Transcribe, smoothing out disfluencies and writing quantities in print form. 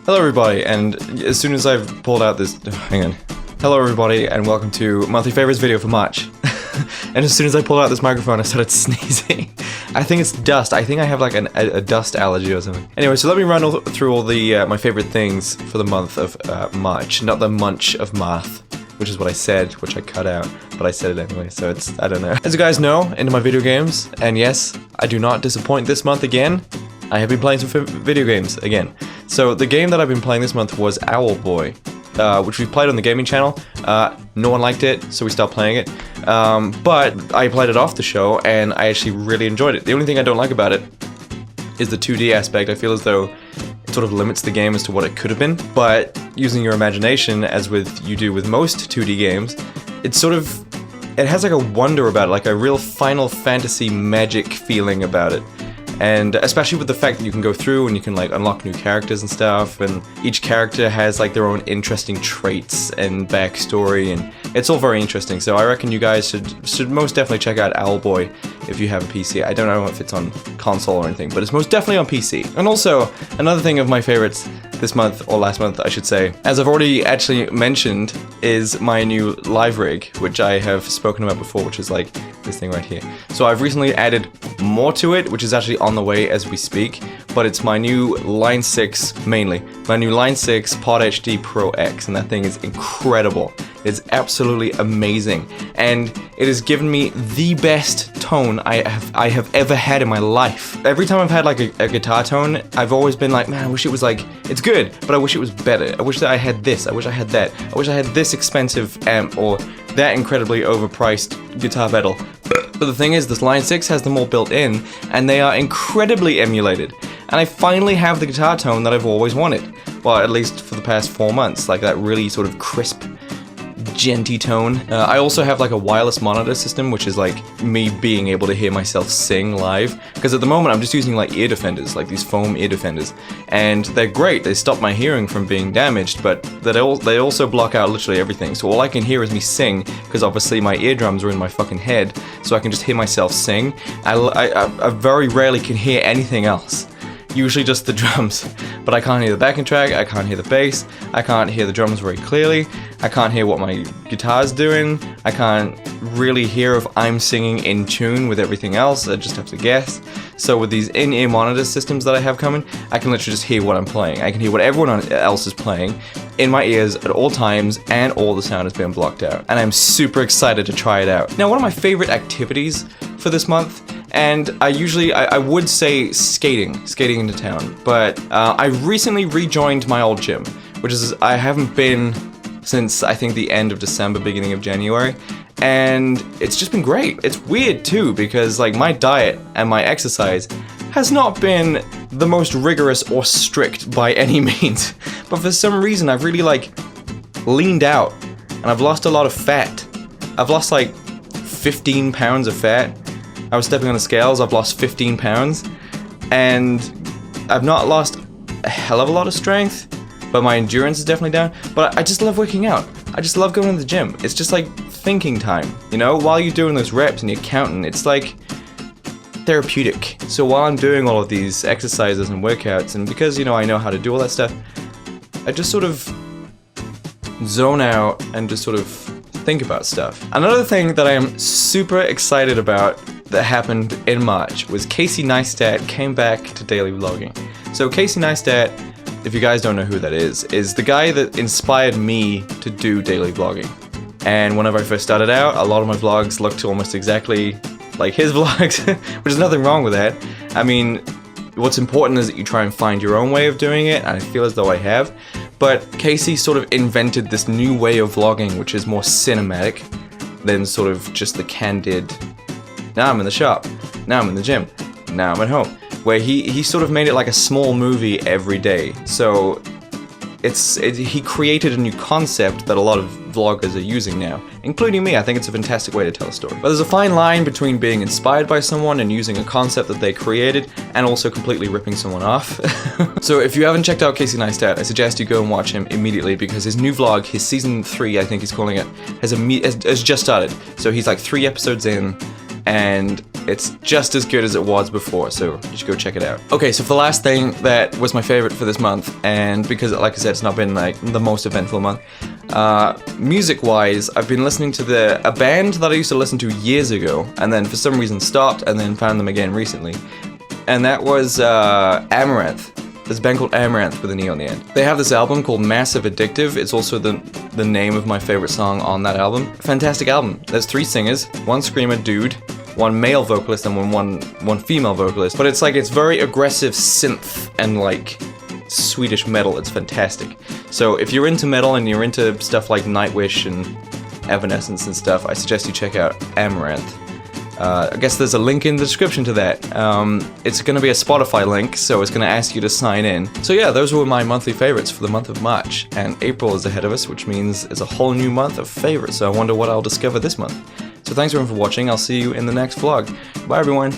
Hello everybody, and as soon as I've pulled out this... hang on. Hello everybody, and welcome to Monthly Favorites video for March. And as soon as I pulled out this microphone, I started sneezing. I think it's dust. I think I have like a dust allergy or something. Anyway, so let me run through all the my favorite things for the month of March. Not the munch of Marth, which is what I said, which I cut out, but I said it anyway, so it's... I don't know. As you guys know, into my video games, and yes, I do not disappoint this month again. I have been playing some video games again. So the game that I've been playing this month was Owlboy, which we played on the gaming channel. No one liked it, so we stopped playing it. But I played it off the show, and I actually really enjoyed it. The only thing I don't like about it is the 2D aspect. I feel as though it sort of limits the game as to what it could have been. But using your imagination, as you do with most 2D games, it has like a wonder about it, like a real Final Fantasy magic feeling about it. And especially with the fact that you can go through and you can like unlock new characters and stuff, and each character has like their own interesting traits and backstory, and it's all very interesting. So I reckon you guys should most definitely check out Owlboy if you have a PC. I don't know if it's on console or anything, but it's most definitely on PC. And also, another thing of my favorites this month, or last month I should say, as I've already actually mentioned, is my new live rig, which I have spoken about before, which is like this thing right here. So I've recently added more to it, which is actually on the way as we speak, but it's my new Line 6, mainly, my new Line 6 Pod HD Pro X, and that thing is incredible. It's absolutely amazing, and it has given me the best tone I have ever had in my life. Every time I've had like a guitar tone, I've always been like, man, I wish it was like, it's good, but I wish it was better. I wish that I had this, I wish I had that, I wish I had this expensive amp, or that incredibly overpriced guitar pedal. But the thing is, this Line 6 has them all built in, and they are incredibly emulated. And I finally have the guitar tone that I've always wanted. Well, at least for the past 4 months, like that really sort of crisp, genty tone. I also have like a wireless monitor system, which is like me being able to hear myself sing live, because at the moment I'm just using like ear defenders, like these foam ear defenders, and they're great. They stop my hearing from being damaged, but they also block out literally everything, so all I can hear is me sing, because obviously my eardrums are in my fucking head, so I can just hear myself sing. I very rarely can hear anything else. Usually just the drums, but I can't hear the backing track, I can't hear the bass, I can't hear the drums very clearly, I can't hear what my guitar's doing, I can't really hear if I'm singing in tune with everything else, I just have to guess. So with these in-ear monitor systems that I have coming, I can literally just hear what I'm playing. I can hear what everyone else is playing in my ears at all times, and all the sound has been blocked out. And I'm super excited to try it out. Now, one of my favorite activities for this month, and I would say skating into town, but I recently rejoined my old gym, which is, I haven't been since I think the end of December, beginning of January, and it's just been great. It's weird too, because like my diet and my exercise has not been the most rigorous or strict by any means, but for some reason I've really like leaned out, and I've lost a lot of fat. I've lost like 15 pounds of fat. I was stepping on the scales, I've lost 15 pounds, and I've not lost a hell of a lot of strength, but my endurance is definitely down. But I just love working out. I just love going to the gym. It's just like thinking time, you know? While you're doing those reps and you're counting, it's like therapeutic. So while I'm doing all of these exercises and workouts, and because, you know, I know how to do all that stuff, I just sort of zone out and just sort of think about stuff. Another thing that I am super excited about that happened in March was Casey Neistat came back to daily vlogging. So Casey Neistat, if you guys don't know who that is the guy that inspired me to do daily vlogging. And whenever I first started out, a lot of my vlogs looked almost exactly like his vlogs, which is nothing wrong with that. I mean, what's important is that you try and find your own way of doing it, and I feel as though I have. But Casey sort of invented this new way of vlogging, which is more cinematic than sort of just the candid, now I'm in the shop, now I'm in the gym, now I'm at home, where he sort of made it like a small movie every day. So he created a new concept that a lot of vloggers are using now, including me. I think it's a fantastic way to tell a story. But there's a fine line between being inspired by someone and using a concept that they created, and also completely ripping someone off. So if you haven't checked out Casey Neistat, I suggest you go and watch him immediately, because his new vlog, his season 3, I think he's calling it, has just started. So he's like 3 episodes in, and it's just as good as it was before, so you should go check it out. Okay, so for the last thing that was my favorite for this month, and because, like I said, it's not been like the most eventful month, music-wise, I've been listening to a band that I used to listen to years ago, and then for some reason stopped, and then found them again recently, and that was Amaranth. There's a band called Amaranth with an E on the end. They have this album called Massive Addictive. It's also the name of my favorite song on that album. Fantastic album. There's 3 singers, 1 screamer dude, 1 male vocalist, and one female vocalist. But it's very aggressive synth and like Swedish metal. It's fantastic. So if you're into metal and you're into stuff like Nightwish and Evanescence and stuff, I suggest you check out Amaranth. I guess there's a link in the description to that. It's going to be a Spotify link, so it's going to ask you to sign in. So yeah, those were my monthly favorites for the month of March, and April is ahead of us, which means it's a whole new month of favorites, so I wonder what I'll discover this month. So thanks everyone for watching, I'll see you in the next vlog. Bye everyone!